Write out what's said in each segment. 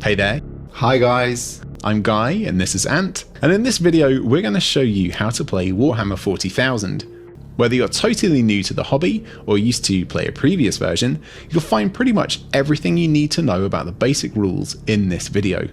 Hey there. Hi guys. I'm Guy and this is Ant, and in this video we're going to show you how to play Warhammer 40,000. Whether you're totally new to the hobby or used to play a previous version, you'll find pretty much everything you need to know about the basic rules in this video.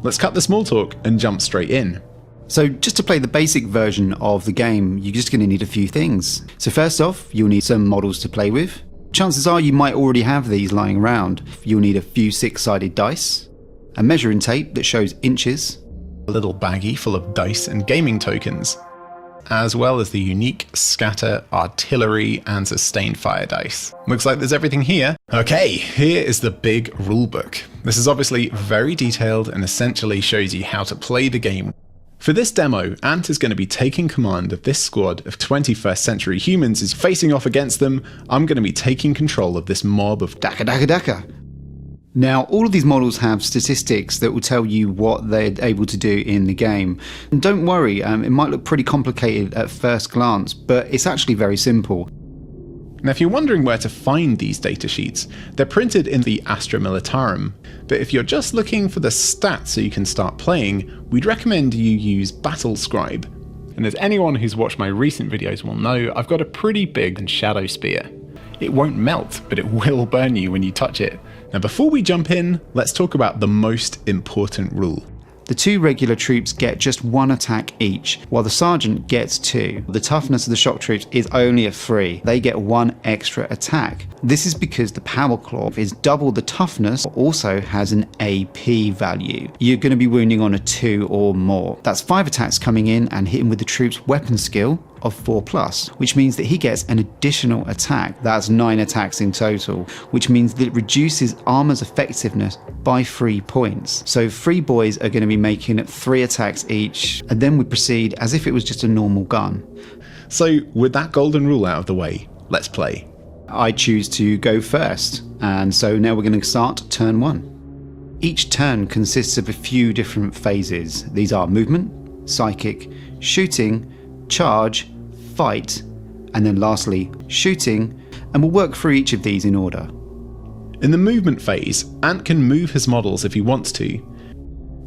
Let's cut the small talk and jump straight in. So just to play the basic version of the game, you're just going to need a few things. So first off, you'll need some models to play with. Chances are you might already have these lying around. You'll need a few six-sided dice, a measuring tape that shows inches, A little baggie full of dice and gaming tokens, as well as the unique scatter, artillery and sustained fire dice. Looks like there's everything here. Okay, here is the big rulebook. This is obviously very detailed and essentially shows you how to play the game. For this demo, Ant is going to be taking command of this squad of 21st century humans. Is facing off against them. I'm going to be taking control of this mob of Daka. Now, all of these models have statistics that will tell you what they're able to do in the game. And don't worry, it might look pretty complicated at first glance, but it's actually very simple. Now, if you're wondering where to find these datasheets, they're printed in the Astra Militarum. But if you're just looking for the stats so you can start playing, we'd recommend you use Battle Scribe. And as anyone who's watched my recent videos will know, I've got a pretty big shadow spear. It won't melt, but it will burn you when you touch it. Now before we jump in, let's talk about the most important rule. The two regular troops get just one attack each, while the sergeant gets two. The toughness of the shock troops is only a 3. They get 1 extra attack. This is because the power claw is double the toughness, also has an AP value. You're going to be wounding on a 2 or more. That's 5 attacks coming in and hitting with the troop's weapon skill of 4+, which means that he gets an additional attack. That's 9 attacks in total, which means that it reduces armor's effectiveness by 3 points. So 3 boys are going to be making 3 attacks each, and then we proceed as if it was just a normal gun. So with that golden rule out of the way, let's play. I choose to go first, and so now we're going to start turn 1. Each turn consists of a few different phases. These are movement, psychic, shooting, charge, fight, and then lastly shooting, and we'll work through each of these in order. In the movement phase, Ant can move his models if he wants to.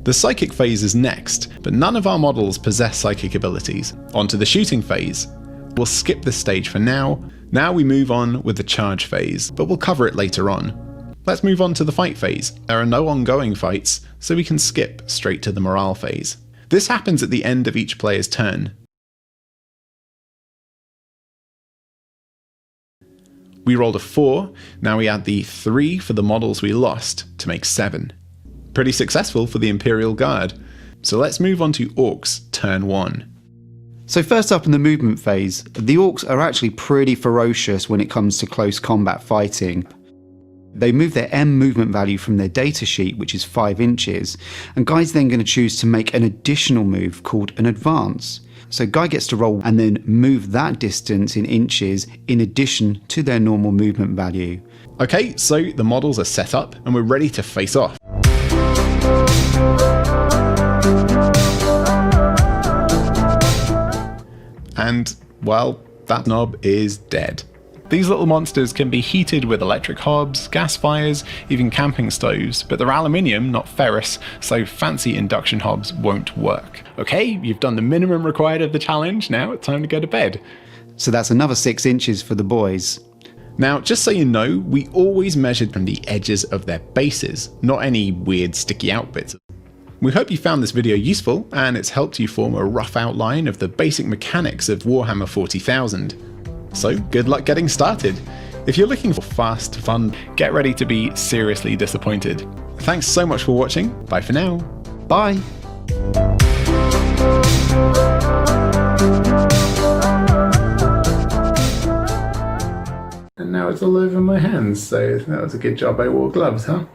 The psychic phase is next, but none of our models possess psychic abilities. On to the shooting phase. We'll skip this stage for now. Now we move on with the charge phase, but we'll cover it later on. Let's move on to the fight phase. There are no ongoing fights, so we can skip straight to the morale phase. This happens at the end of each player's turn. We rolled a 4, now we add the 3 for the models we lost to make 7. Pretty successful for the Imperial Guard. So let's move on to Orcs turn 1. So first up in the movement phase, the Orcs are actually pretty ferocious when it comes to close combat fighting. They move their M movement value from their data sheet, which is 5 inches, and Guy's then going to choose to make an additional move called an advance. So Guy gets to roll and then move that distance in inches in addition to their normal movement value. Okay, so the models are set up and we're ready to face off. And, well, that knob is dead. These little monsters can be heated with electric hobs, gas fires, even camping stoves, but they're aluminium, not ferrous, so fancy induction hobs won't work. Okay, you've done the minimum required of the challenge, now it's time to go to bed. So that's another 6 inches for the boys. Now, just so you know, we always measured from the edges of their bases, not any weird sticky out bits. We hope you found this video useful, and it's helped you form a rough outline of the basic mechanics of Warhammer 40,000. So good luck getting started. If you're looking for fast fun, get ready to be seriously disappointed. Thanks so much for watching. Bye for now. Bye! And now it's all over my hands, so that was a good job I wore gloves, huh?